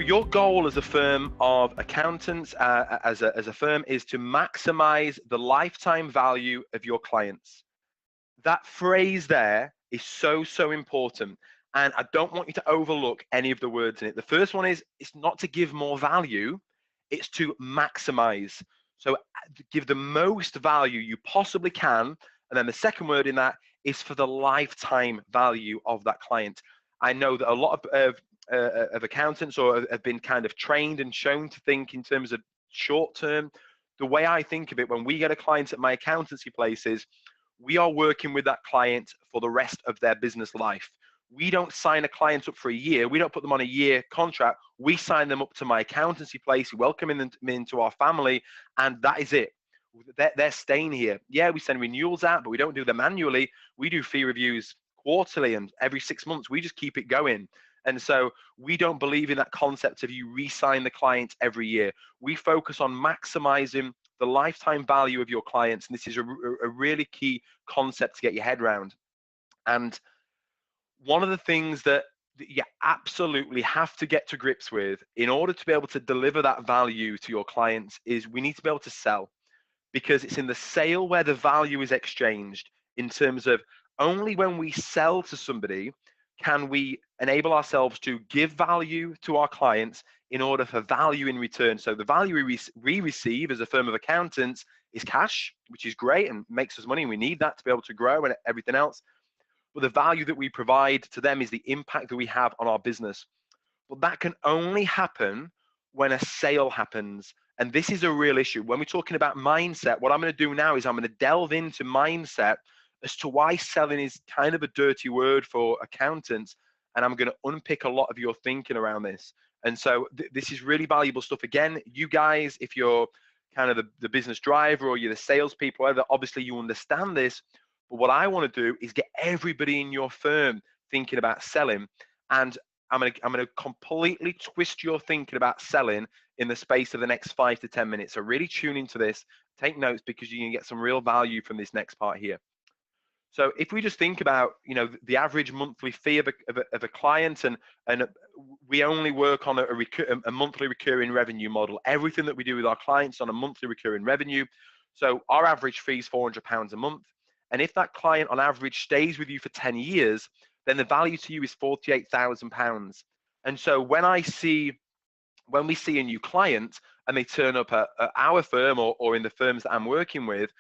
your goal as a firm of accountants, as a firm, is to maximize the lifetime value of your clients. That phrase there is so important. And I don't want you to overlook any of the words in it. The first one is, it's not to give more value, it's to maximize. So give the most value you possibly can. And then the second word in that is for the lifetime value of that client. I know that a lot of accountants or have been kind of trained and shown to think in terms of short term. The way I think of it, when we get a client at my accountancy place, is we are working with that client for the rest of their business life. We don't sign a client up for a year. We don't put them on a year contract. We sign them up to my accountancy place, welcome them into our family, and that is it. They're staying here. Yeah, we send renewals out, but we don't do them annually. We do fee reviews quarterly and every 6 months. We just keep it going. And so we don't believe in that concept of you re-sign the client every year. We focus on maximizing the lifetime value of your clients. And this is a really key concept to get your head around. And one of the things that you absolutely have to get to grips with in order to be able to deliver that value to your clients is we need to be able to sell, because it's in the sale where the value is exchanged. In terms of only when we sell to somebody can we enable ourselves to give value to our clients in order for value in return. So the value we receive as a firm of accountants is cash, which is great and makes us money. We need that to be able to grow and everything else. But the value that we provide to them is the impact that we have on our business. But that can only happen when a sale happens. And this is a real issue. When we're talking about mindset, what I'm going to do now is I'm going to delve into mindset as to why selling is kind of a dirty word for accountants. And I'm going to unpick a lot of your thinking around this. And so this is really valuable stuff. Again, you guys, if you're kind of the business driver or you're the salespeople, whatever, obviously you understand this. But what I want to do is get everybody in your firm thinking about selling. And I'm going to completely twist your thinking about selling in the space of the next 5 to 10 minutes. So really tune into this, take notes, because you can get some real value from this next part here. So if we just think about, the average monthly fee of a client, and we only work on a monthly recurring revenue model. Everything that we do with our clients on a monthly recurring revenue. So our average fee is £400 a month. And if that client on average stays with you for 10 years, then the value to you is £48,000. And so when we see a new client and they turn up at our firm or in the firms that I'm working with,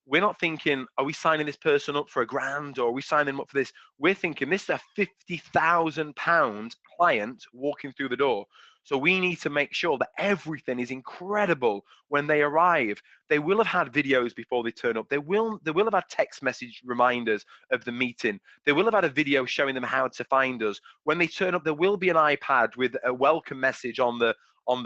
we're not thinking, are we signing this person up for £1,000 or are we signing them up for this? We're thinking this is a £50,000 client walking through the door. So we need to make sure that everything is incredible when they arrive. They will have had videos before they turn up. They will have had text message reminders of the meeting. They will have had a video showing them how to find us. When they turn up, there will be an iPad with a welcome message on the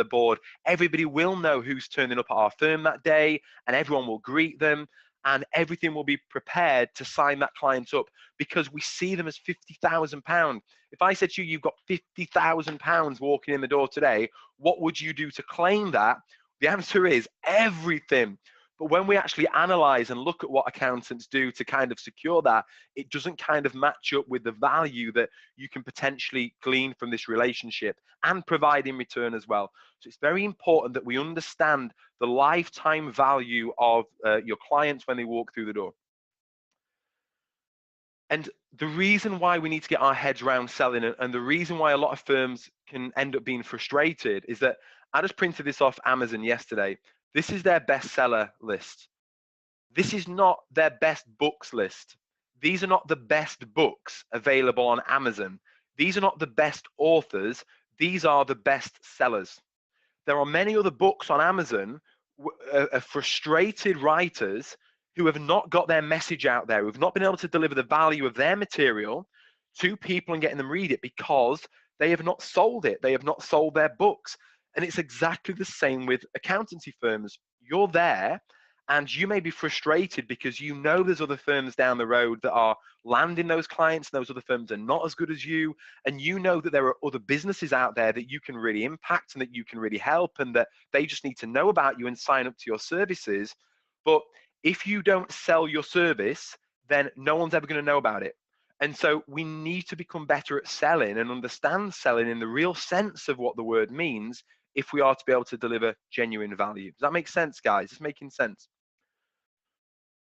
board. Everybody will know who's turning up at our firm that day, and everyone will greet them. And everything will be prepared to sign that client up because we see them as £50,000. If I said to you, you've got £50,000 walking in the door today, what would you do to claim that? The answer is everything. But when we actually analyze and look at what accountants do to kind of secure that, it doesn't kind of match up with the value that you can potentially glean from this relationship and provide in return as well. So it's very important that we understand the lifetime value of your clients when they walk through the door. And the reason why we need to get our heads around selling, and the reason why a lot of firms can end up being frustrated, is that I just printed this off Amazon yesterday. This is their bestseller list. This is not their best books list. These are not the best books available on Amazon. These are not the best authors. These are the best sellers. There are many other books on Amazon of frustrated writers who have not got their message out there, who have not been able to deliver the value of their material to people and getting them read it because they have not sold it. They have not sold their books. And it's exactly the same with accountancy firms. You're there and you may be frustrated because you know there's other firms down the road that are landing those clients, and those other firms are not as good as you. And you know that there are other businesses out there that you can really impact and that you can really help, and that they just need to know about you and sign up to your services. But if you don't sell your service, then no one's ever going to know about it. And so we need to become better at selling and understand selling in the real sense of what the word means if we are to be able to deliver genuine value. Does that make sense, guys? It's making sense.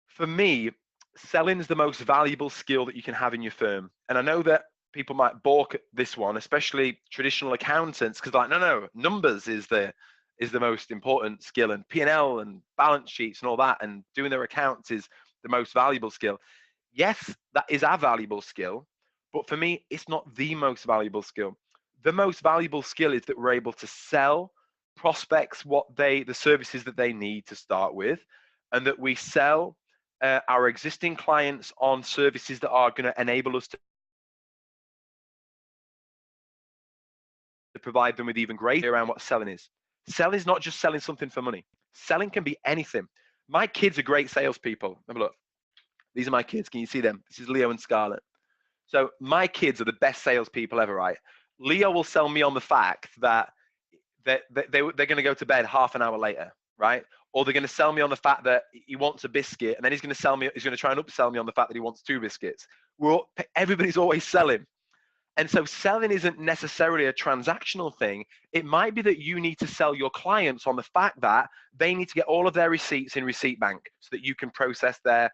For me, selling is the most valuable skill that you can have in your firm. And I know that people might balk at this one, especially traditional accountants, because like, no, numbers is the most important skill, and P&L and balance sheets and all that, and doing their accounts is the most valuable skill. Yes, that is our valuable skill, but for me, it's not the most valuable skill. The most valuable skill is that we're able to sell prospects the services that they need to start with, and that we sell our existing clients on services that are going to enable us to provide them with even greater around what selling is. Selling is not just selling something for money. Selling can be anything. My kids are great salespeople. Have a look. These are my kids. Can you see them? This is Leo and Scarlett. So my kids are the best salespeople ever, right? Leo will sell me on the fact that they're going to go to bed half an hour later, right? Or they're going to sell me on the fact that he wants a biscuit, and then he's going to try and upsell me on the fact that he wants 2 biscuits. Everybody's always selling. And so selling isn't necessarily a transactional thing. It might be that you need to sell your clients on the fact that they need to get all of their receipts in Receipt Bank so that you can process their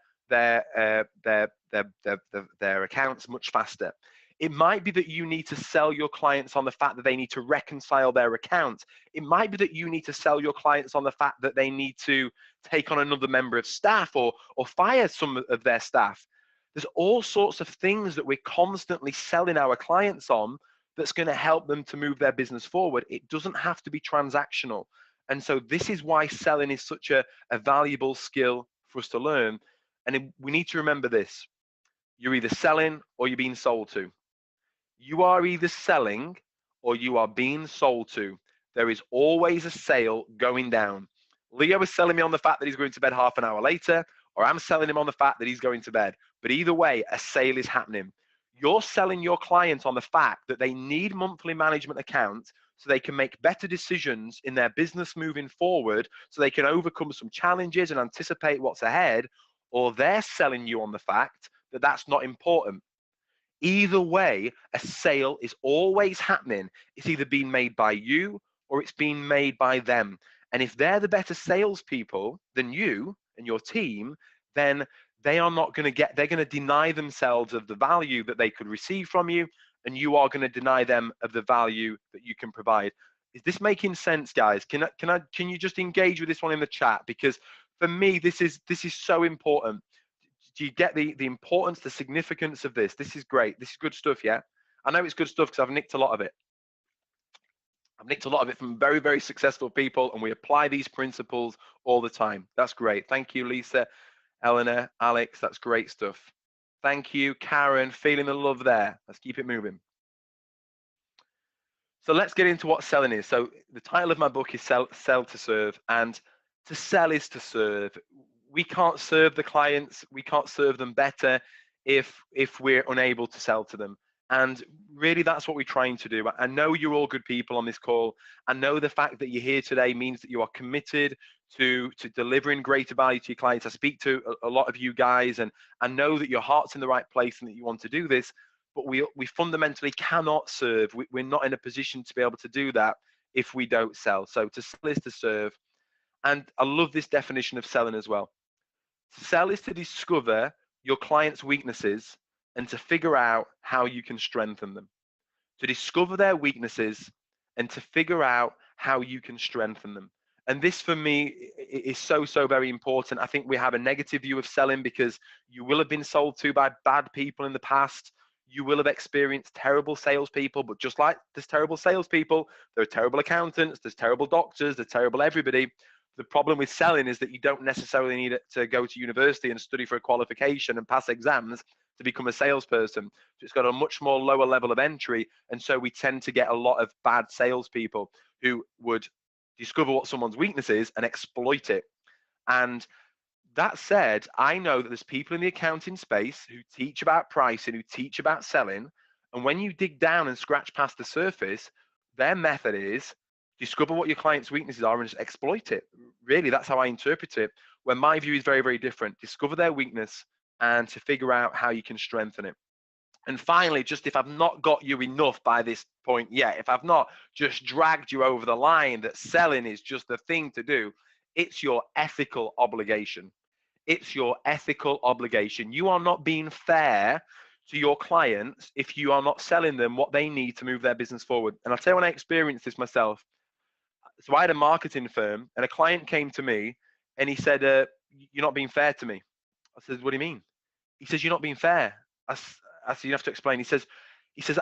accounts much faster. It might be that you need to sell your clients on the fact that they need to reconcile their accounts. It might be that you need to sell your clients on the fact that they need to take on another member of staff or fire some of their staff. There's all sorts of things that we're constantly selling our clients on that's going to help them to move their business forward. It doesn't have to be transactional. And so this is why selling is such a valuable skill for us to learn. And we need to remember this. You're either selling or you're being sold to. You are either selling or you are being sold to. There is always a sale going down. Leo is selling me on the fact that he's going to bed half an hour later, or I'm selling him on the fact that he's going to bed. But either way, a sale is happening. You're selling your client on the fact that they need monthly management accounts so they can make better decisions in their business moving forward, so they can overcome some challenges and anticipate what's ahead, or they're selling you on the fact that that's not important. Either way, a sale is always happening. It's either being made by you or it's being made by them. And if they're the better salespeople than you and your team, then they are not going to get, they're going to deny themselves of the value that they could receive from you, and you are going to deny them of the value that you can provide. Is this making sense, guys? Can you just engage with this one in the chat? Because for me, this is so important. Do you get the importance, the significance of this? This is great. This is good stuff, yeah? I know it's good stuff because I've nicked a lot of it. I've nicked a lot of it from very, very successful people, and we apply these principles all the time. That's great. Thank you, Lisa, Eleanor, Alex. That's great stuff. Thank you, Karen. Feeling the love there. Let's keep it moving. So let's get into what selling is. So the title of my book is Sell to Serve, and to sell is to serve. We can't serve the clients, we can't serve them better if we're unable to sell to them. And really, that's what we're trying to do. I know you're all good people on this call. I know the fact that you're here today means that you are committed to delivering greater value to your clients. I speak to a lot of you guys, and I know that your heart's in the right place and that you want to do this, but we fundamentally cannot serve. We're not in a position to be able to do that if we don't sell. So to sell is to serve. And I love this definition of selling as well. To sell is to discover your client's weaknesses and to figure out how you can strengthen them. To discover their weaknesses and to figure out how you can strengthen them. And this for me is so very important. I think we have a negative view of selling because you will have been sold to by bad people in the past. You will have experienced terrible salespeople, but just like there's terrible salespeople, there are terrible accountants, there's terrible doctors, there's terrible everybody. The problem with selling is that you don't necessarily need to go to university and study for a qualification and pass exams to become a salesperson. So it's got a much more lower level of entry. And so we tend to get a lot of bad salespeople who would discover what someone's weakness is and exploit it. And that said, I know that there's people in the accounting space who teach about pricing, who teach about selling. And when you dig down and scratch past the surface, their method is discover what your client's weaknesses are and just exploit it. Really, that's how I interpret it. Where my view is very different. Discover their weakness and to figure out how you can strengthen it. And finally, just if I've not got you enough by this point yet, if I've not just dragged you over the line that selling is just the thing to do, it's your ethical obligation. It's your ethical obligation. You are not being fair to your clients if you are not selling them what they need to move their business forward. And I'll tell you when I experienced this myself. So I had a marketing firm and a client came to me and he said, you're not being fair to me. I said, what do you mean? He says, you're not being fair. I said, you have to explain. He says,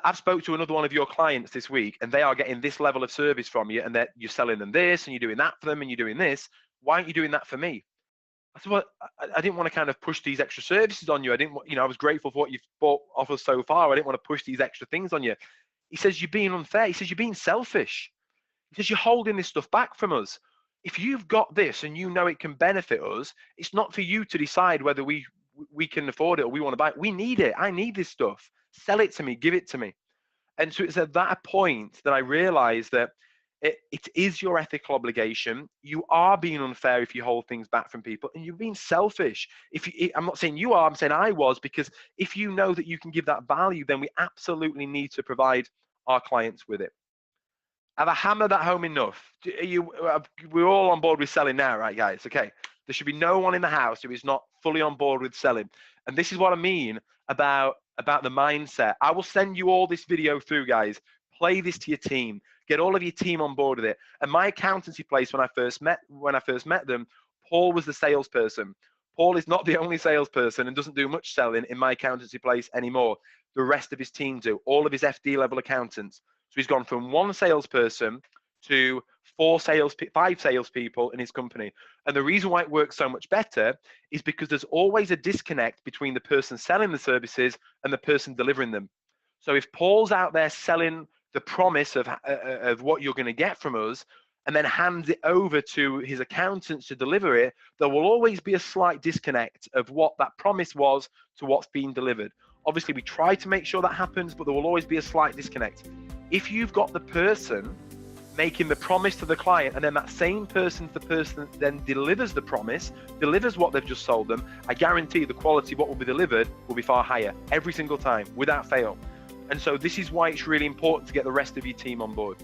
I've spoke to another one of your clients this week and they are getting this level of service from you and that you're selling them this and you're doing that for them and you're doing this. Why aren't you doing that for me? I said, well, I didn't want to kind of push these extra services on you. I didn't, I was grateful for what you've bought off us so far. I didn't want to push these extra things on you. He says, you're being unfair. He says, you're being selfish. He says, you're holding this stuff back from us. If you've got this and you know it can benefit us, it's not for you to decide whether we can afford it or we want to buy it. We need it. I need this stuff. Sell it to me. Give it to me. And so it's at that point that I realized that it is your ethical obligation. You are being unfair if you hold things back from people, and you're being selfish. I'm not saying you are, I'm saying I was, because if you know that you can give that value, then we absolutely need to provide our clients with it. Have I hammered that home enough? We're all on board with selling now, right, guys? Okay. There should be no one in the house who is not fully on board with selling. And this is what I mean about the mindset. I will send you all this video through, guys. Play this to your team. Get all of your team on board with it. And my accountancy place, when I first met them, Paul was the salesperson. Paul is not the only salesperson and doesn't do much selling in my accountancy place anymore. The rest of his team do. All of his FD level accountants. So he's gone from one salesperson to 5 salespeople in his company. And the reason why it works so much better is because there's always a disconnect between the person selling the services and the person delivering them. So if Paul's out there selling the promise of what you're going to get from us and then hands it over to his accountants to deliver it, there will always be a slight disconnect of what that promise was to what's being delivered. Obviously, we try to make sure that happens, but there will always be a slight disconnect. If you've got the person making the promise to the client and then that same person's the person that then delivers the promise, delivers what they've just sold them, I guarantee the quality of what will be delivered will be far higher every single time, without fail. And so this is why it's really important to get the rest of your team on board.